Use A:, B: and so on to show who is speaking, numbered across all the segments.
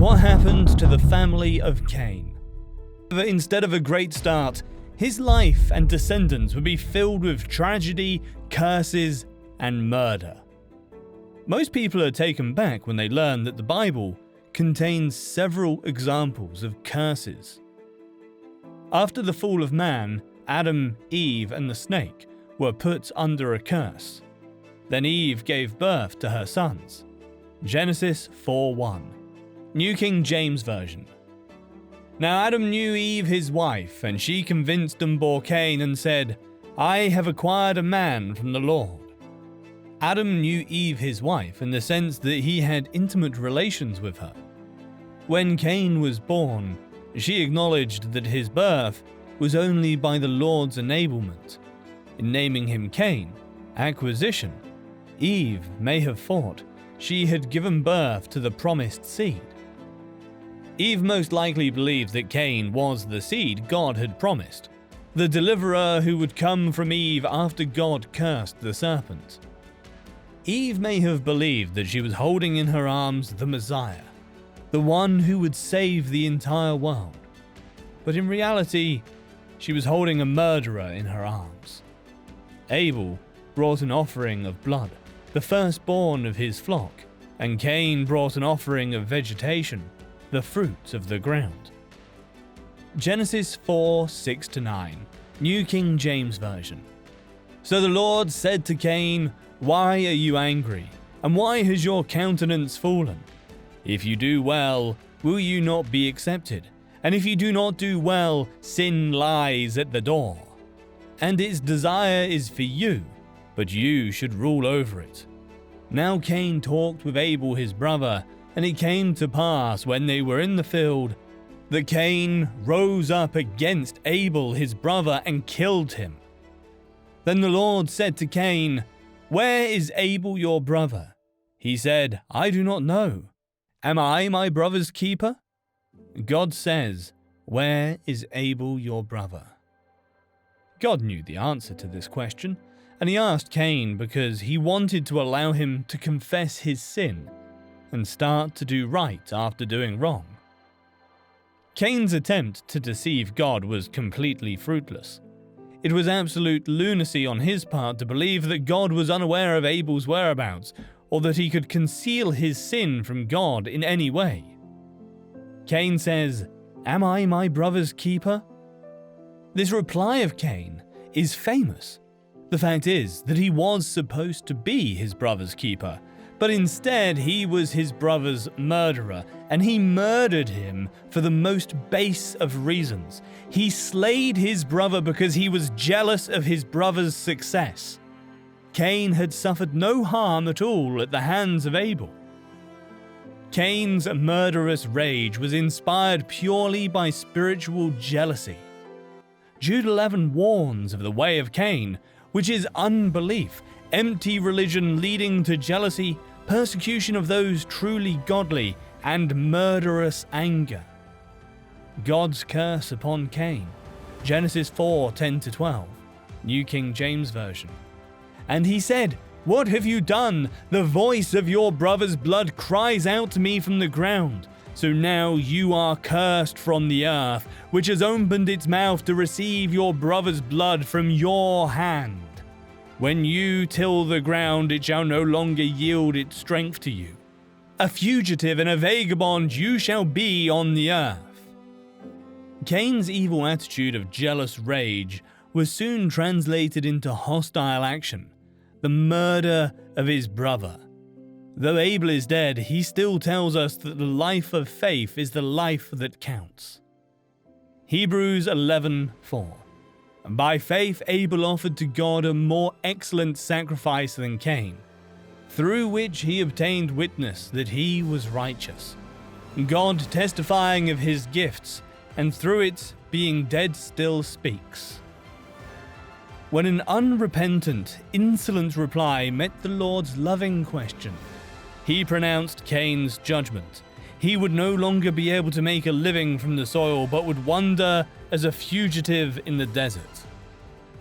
A: what happened to the family of Cain. Instead of a great start, his life and descendants would be filled with tragedy, curses, and murder. Most people are taken back when they learn that the Bible contains several examples of curses. After the fall of man, Adam, Eve, and the snake were put under a curse. Then Eve gave birth to her sons. Genesis 4:1, New King James Version. Now Adam knew Eve his wife, and she convinced and bore Cain and said, I have acquired a man from the Lord. Adam knew Eve his wife in the sense that he had intimate relations with her. When Cain was born, she acknowledged that his birth was only by the Lord's enablement. In naming him Cain, acquisition, Eve may have thought she had given birth to the promised seed. Eve most likely believed that Cain was the seed God had promised, the deliverer who would come from Eve after God cursed the serpent. Eve may have believed that she was holding in her arms the Messiah, the one who would save the entire world. But in reality, she was holding a murderer in her arms. Abel brought an offering of blood, the firstborn of his flock, and Cain brought an offering of vegetation, the fruit of the ground. Genesis 4:6-9, New King James Version. So the Lord said to Cain, Why are you angry, and why has your countenance fallen? If you do well, will you not be accepted? And if you do not do well, sin lies at the door. And its desire is for you, but you should rule over it. Now Cain talked with Abel his brother, and it came to pass when they were in the field, that Cain rose up against Abel his brother and killed him. Then the Lord said to Cain, Where is Abel your brother? He said, I do not know. Am I my brother's keeper? God says, Where is Abel your brother? God knew the answer to this question, and he asked Cain because he wanted to allow him to confess his sin and start to do right after doing wrong. Cain's attempt to deceive God was completely fruitless. It was absolute lunacy on his part to believe that God was unaware of Abel's whereabouts, or that he could conceal his sin from God in any way. Cain says, Am I my brother's keeper? This reply of Cain is famous. The fact is that he was supposed to be his brother's keeper, but instead he was his brother's murderer, and he murdered him for the most base of reasons. He slayed his brother because he was jealous of his brother's success. Cain had suffered no harm at all at the hands of Abel. Cain's murderous rage was inspired purely by spiritual jealousy. Jude 11 warns of the way of Cain, which is unbelief, empty religion leading to jealousy, persecution of those truly godly, and murderous anger. God's curse upon Cain. Genesis 4:10-12, New King James Version. And he said, What have you done? The voice of your brother's blood cries out to me from the ground. So now you are cursed from the earth, which has opened its mouth to receive your brother's blood from your hand. When you till the ground, it shall no longer yield its strength to you. A fugitive and a vagabond you shall be on the earth. Cain's evil attitude of jealous rage was soon translated into hostile action, the murder of his brother. Though Abel is dead, he still tells us that the life of faith is the life that counts. Hebrews 11:4. By faith Abel offered to God a more excellent sacrifice than Cain, through which he obtained witness that he was righteous, God testifying of his gifts, and through it being dead still speaks. When an unrepentant, insolent reply met the Lord's loving question, he pronounced Cain's judgment. He would no longer be able to make a living from the soil, but would wander as a fugitive in the desert.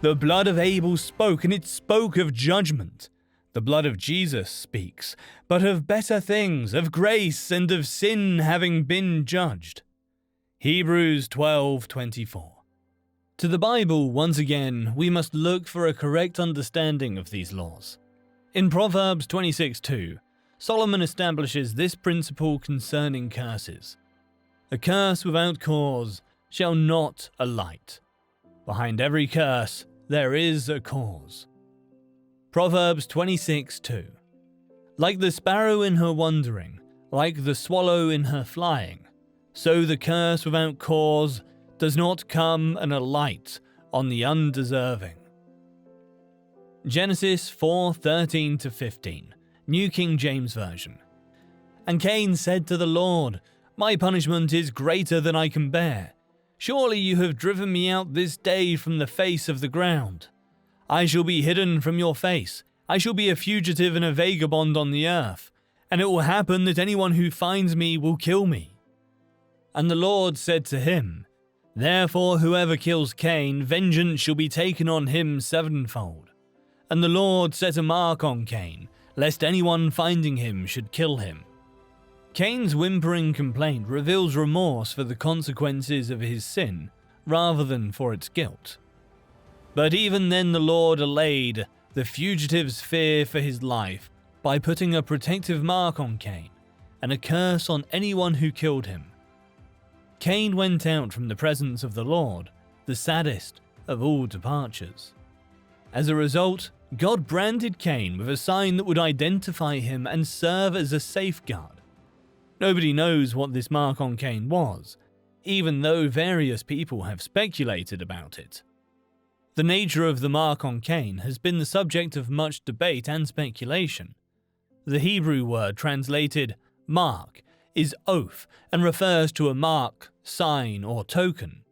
A: The blood of Abel spoke, and it spoke of judgment. The blood of Jesus speaks, but of better things, of grace and of sin having been judged. Hebrews 12:24. To the Bible, once again, we must look for a correct understanding of these laws. In Proverbs 26:2, Solomon establishes this principle concerning curses. A curse without cause shall not alight. Behind every curse there is a cause. Proverbs 26:2. Like the sparrow in her wandering, like the swallow in her flying, so the curse without cause does not come and alight on the undeserving. Genesis 4:13-15, New King James Version. And Cain said to the Lord, "My punishment is greater than I can bear. Surely you have driven me out this day from the face of the ground. I shall be hidden from your face. I shall be a fugitive and a vagabond on the earth, and it will happen that anyone who finds me will kill me." And the Lord said to him, "Therefore whoever kills Cain, vengeance shall be taken on him sevenfold." And the Lord set a mark on Cain, lest anyone finding him should kill him. Cain's whimpering complaint reveals remorse for the consequences of his sin, rather than for its guilt. But even then the Lord allayed the fugitive's fear for his life by putting a protective mark on Cain, and a curse on anyone who killed him. Cain went out from the presence of the Lord, the saddest of all departures. As a result, God branded Cain with a sign that would identify him and serve as a safeguard. Nobody knows what this mark on Cain was, even though various people have speculated about it. The nature of the mark on Cain has been the subject of much debate and speculation. The Hebrew word translated mark is oath and refers to a mark, sign, or token.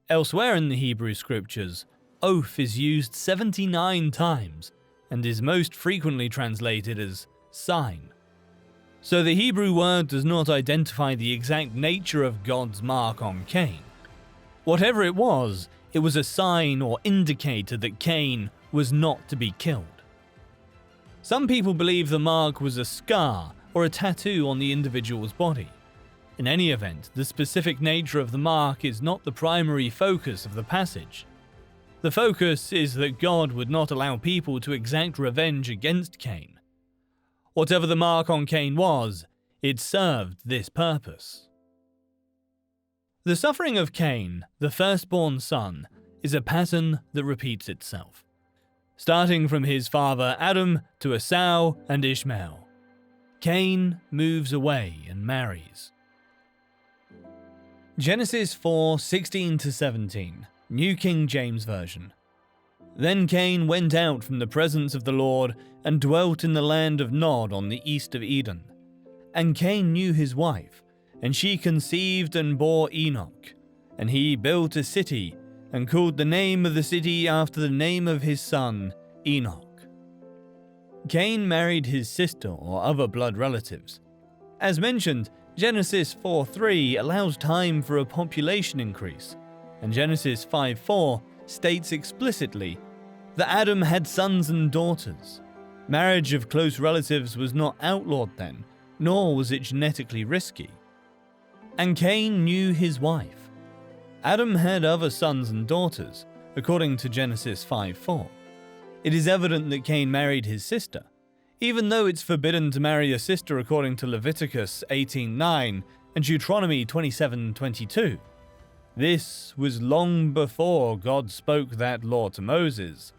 A: Elsewhere in the Hebrew scriptures, oath is used 79 times and is most frequently translated as sign. So the Hebrew word does not identify the exact nature of God's mark on Cain. Whatever it was a sign or indicator that Cain was not to be killed. Some people believe the mark was a scar or a tattoo on the individual's body. In any event, the specific nature of the mark is not the primary focus of the passage. The focus is that God would not allow people to exact revenge against Cain. Whatever the mark on Cain was, it served this purpose. The suffering of Cain, the firstborn son, is a pattern that repeats itself, starting from his father Adam to Esau and Ishmael. Cain moves away and marries. Genesis 4:16-17, New King James Version. Then Cain went out from the presence of the Lord and dwelt in the land of Nod on the east of Eden. And Cain knew his wife, and she conceived and bore Enoch. And he built a city, and called the name of the city after the name of his son, Enoch. Cain married his sister or other blood relatives. As mentioned, Genesis 4:3 allows time for a population increase, and Genesis 5:4 states explicitly that Adam had sons and daughters. Marriage of close relatives was not outlawed then, nor was it genetically risky. And Cain knew his wife. Adam had other sons and daughters, according to Genesis 5:4. It is evident that Cain married his sister, even though it's forbidden to marry a sister according to Leviticus 18:9 and Deuteronomy 27:22. This was long before God spoke that law to Moses,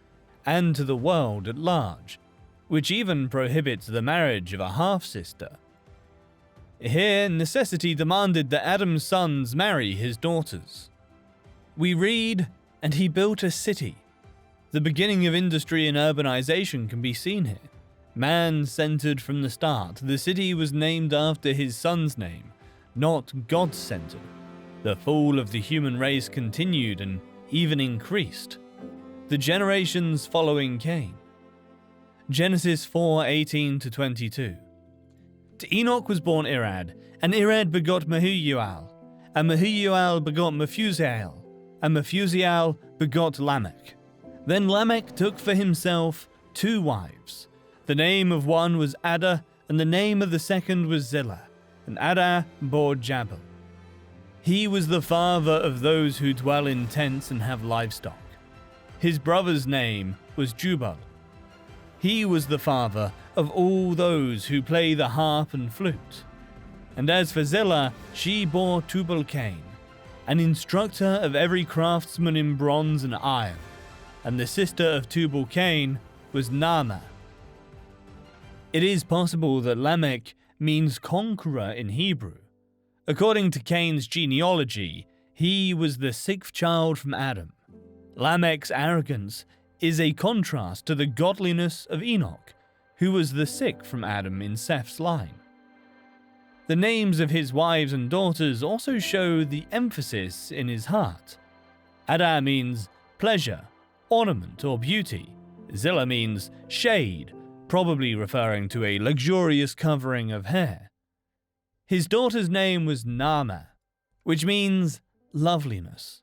A: and to the world at large, which even prohibits the marriage of a half-sister. Here, necessity demanded that Adam's sons marry his daughters. We read, "And he built a city." The beginning of industry and urbanization can be seen here. Man-centered from the start, the city was named after his son's name, not God-centered. The fall of the human race continued and even increased. The generations following Cain. Genesis 4:18-22. To Enoch was born Irad, and Irad begot Mehujael, and Mehujael begot Methusael, and Methusael begot Lamech. Then Lamech took for himself 2 wives. The name of one was Ada, and the name of the second was Zillah, and Ada bore Jabal. He was the father of those who dwell in tents and have livestock. His brother's name was Jubal. He was the father of all those who play the harp and flute. And as for Zillah, she bore Tubal-Cain, an instructor of every craftsman in bronze and iron, and the sister of Tubal-Cain was Naamah. It is possible that Lamech means conqueror in Hebrew. According to Cain's genealogy, he was the sixth child from Adam. Lamech's arrogance is a contrast to the godliness of Enoch, who was the sixth from Adam in Seth's line. The names of his wives and daughters also show the emphasis in his heart. Ada means pleasure, ornament, or beauty. Zillah means shade, probably referring to a luxurious covering of hair. His daughter's name was Naamah, which means loveliness.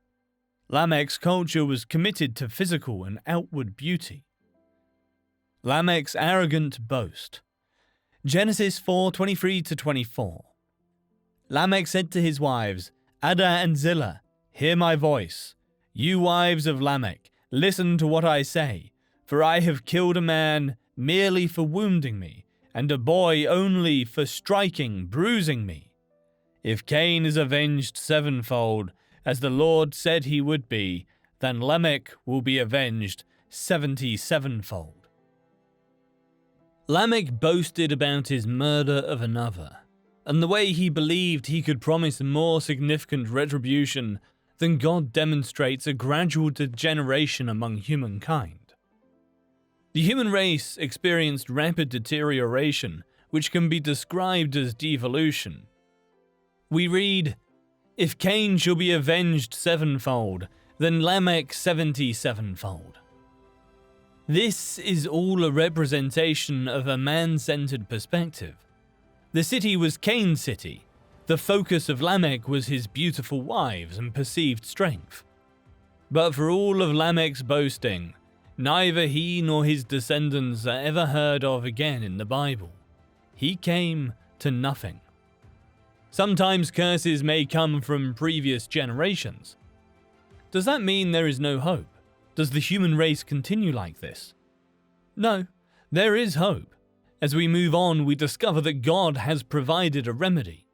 A: Lamech's culture was committed to physical and outward beauty. Lamech's arrogant boast. Genesis 4:23-24. Lamech said to his wives, Ada and Zillah, hear my voice. You wives of Lamech, listen to what I say, for I have killed a man merely for wounding me, and a boy only for striking, bruising me. If Cain is avenged sevenfold, as the Lord said he would be, then Lamech will be avenged 77-fold. Lamech boasted about his murder of another, and the way he believed he could promise more significant retribution than God demonstrates a gradual degeneration among humankind. The human race experienced rapid deterioration, which can be described as devolution. We read, If Cain shall be avenged sevenfold, then Lamech 77-fold. This is all a representation of a man-centered perspective. The city was Cain's city. The focus of Lamech was his beautiful wives and perceived strength. But for all of Lamech's boasting, neither he nor his descendants are ever heard of again in the Bible. He came to nothing. Sometimes curses may come from previous generations. Does that mean there is no hope? Does the human race continue like this? No, there is hope. As we move on, we discover that God has provided a remedy.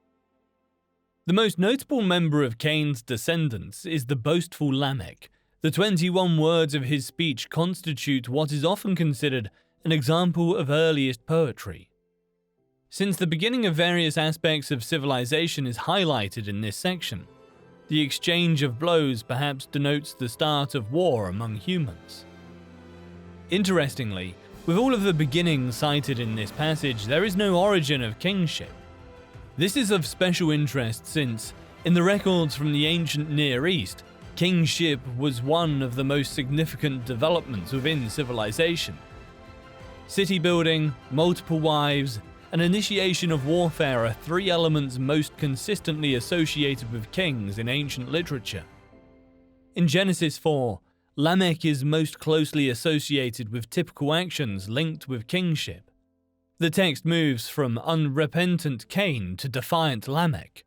A: The most notable member of Cain's descendants is the boastful Lamech. The 21 words of his speech constitute what is often considered an example of earliest poetry. Since the beginning of various aspects of civilization is highlighted in this section, the exchange of blows perhaps denotes the start of war among humans. Interestingly, with all of the beginnings cited in this passage, there is no origin of kingship. This is of special interest since, in the records from the ancient Near East, kingship was one of the most significant developments within civilization. City building, multiple wives, and initiation of warfare are three elements most consistently associated with kings in ancient literature. In Genesis 4, Lamech is most closely associated with typical actions linked with kingship. The text moves from unrepentant Cain to defiant Lamech.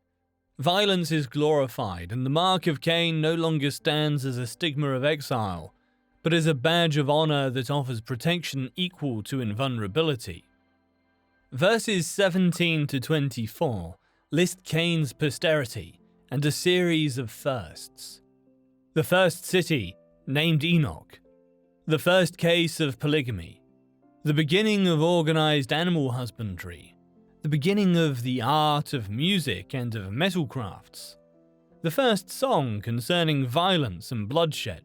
A: Violence is glorified, and the mark of Cain no longer stands as a stigma of exile, but as a badge of honor that offers protection equal to invulnerability. Verses 17-24 list Cain's posterity and a series of firsts. The first city, named Enoch. The first case of polygamy. The beginning of organized animal husbandry. The beginning of the art of music and of metal crafts. The first song concerning violence and bloodshed.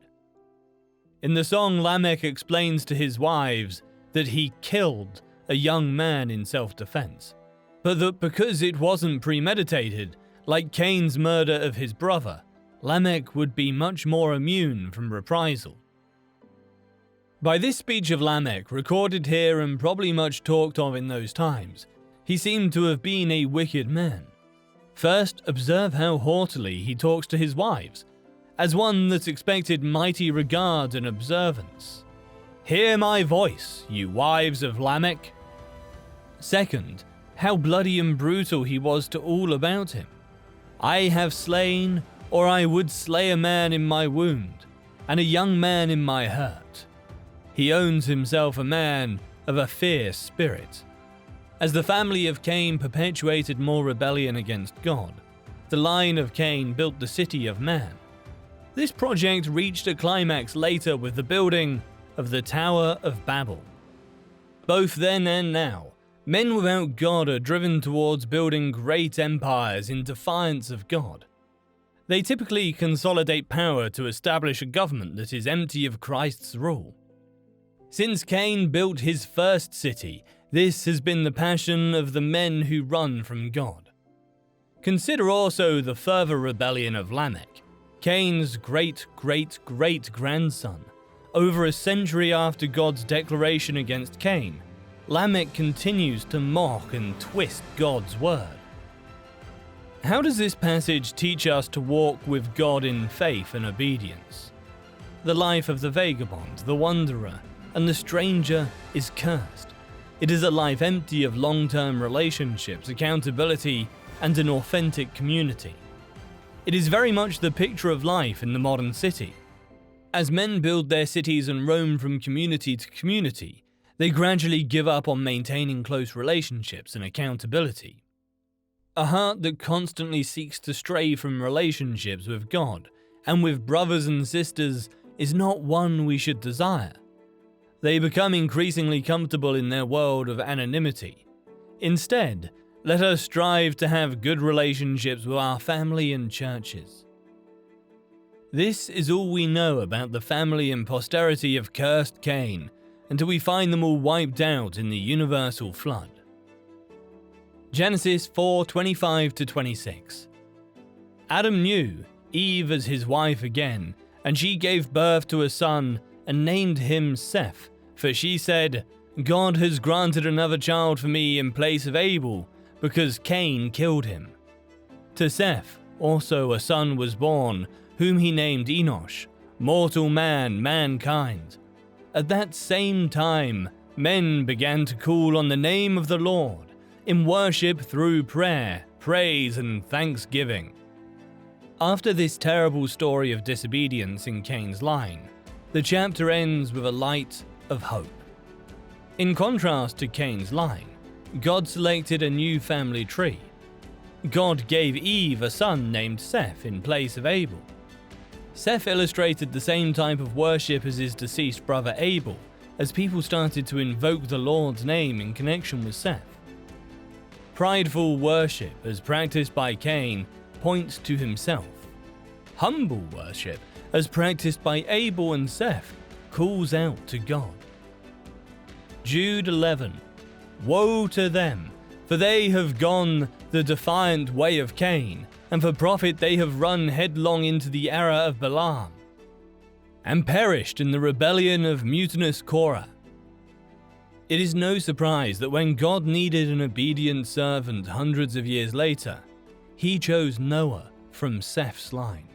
A: In the song, Lamech explains to his wives that he killed a young man in self-defense, but that because it wasn't premeditated, like Cain's murder of his brother, Lamech would be much more immune from reprisal. By this speech of Lamech, recorded here and probably much talked of in those times, he seemed to have been a wicked man. First, observe how haughtily he talks to his wives, as one that expected mighty regard and observance. Hear my voice, you wives of Lamech. Second, how bloody and brutal he was to all about him. I have slain, or I would slay a man in my wound, and a young man in my hurt. He owns himself a man of a fierce spirit. As the family of Cain perpetuated more rebellion against God, the line of Cain built the city of man. This project reached a climax later with the building of the Tower of Babel. Both then and now, men without God are driven towards building great empires in defiance of God. They typically consolidate power to establish a government that is empty of Christ's rule. Since Cain built his first city, this has been the passion of the men who run from God. Consider also the further rebellion of Lamech, Cain's great-great-great-grandson. Over a century after God's declaration against Cain, Lamech continues to mock and twist God's word. How does this passage teach us to walk with God in faith and obedience? The life of the vagabond, the wanderer, and the stranger is cursed. It is a life empty of long-term relationships, accountability, and an authentic community. It is very much the picture of life in the modern city. As men build their cities and roam from community to community, they gradually give up on maintaining close relationships and accountability. A heart that constantly seeks to stray from relationships with God and with brothers and sisters is not one we should desire. They become increasingly comfortable in their world of anonymity. Instead, let us strive to have good relationships with our family and churches. This is all we know about the family and posterity of cursed Cain until we find them all wiped out in the universal flood. Genesis 4:25-26. Adam knew Eve as his wife again, and she gave birth to a son and named him Seth, for she said, God has granted another child for me in place of Abel, because Cain killed him. To Seth also a son was born, whom he named Enosh, mortal man, mankind. At that same time, men began to call on the name of the Lord, in worship through prayer, praise, and thanksgiving. After this terrible story of disobedience in Cain's line, the chapter ends with a light of hope. In contrast to Cain's line, God selected a new family tree. God gave Eve a son named Seth in place of Abel. Seth illustrated the same type of worship as his deceased brother Abel, as people started to invoke the Lord's name in connection with Seth. Prideful worship, as practiced by Cain, points to himself. Humble worship, as practiced by Abel and Seth, calls out to God. Jude 11. Woe to them, for they have gone the defiant way of Cain, and for profit they have run headlong into the error of Balaam, and perished in the rebellion of mutinous Korah. It is no surprise that when God needed an obedient servant hundreds of years later, he chose Noah from Seth's line.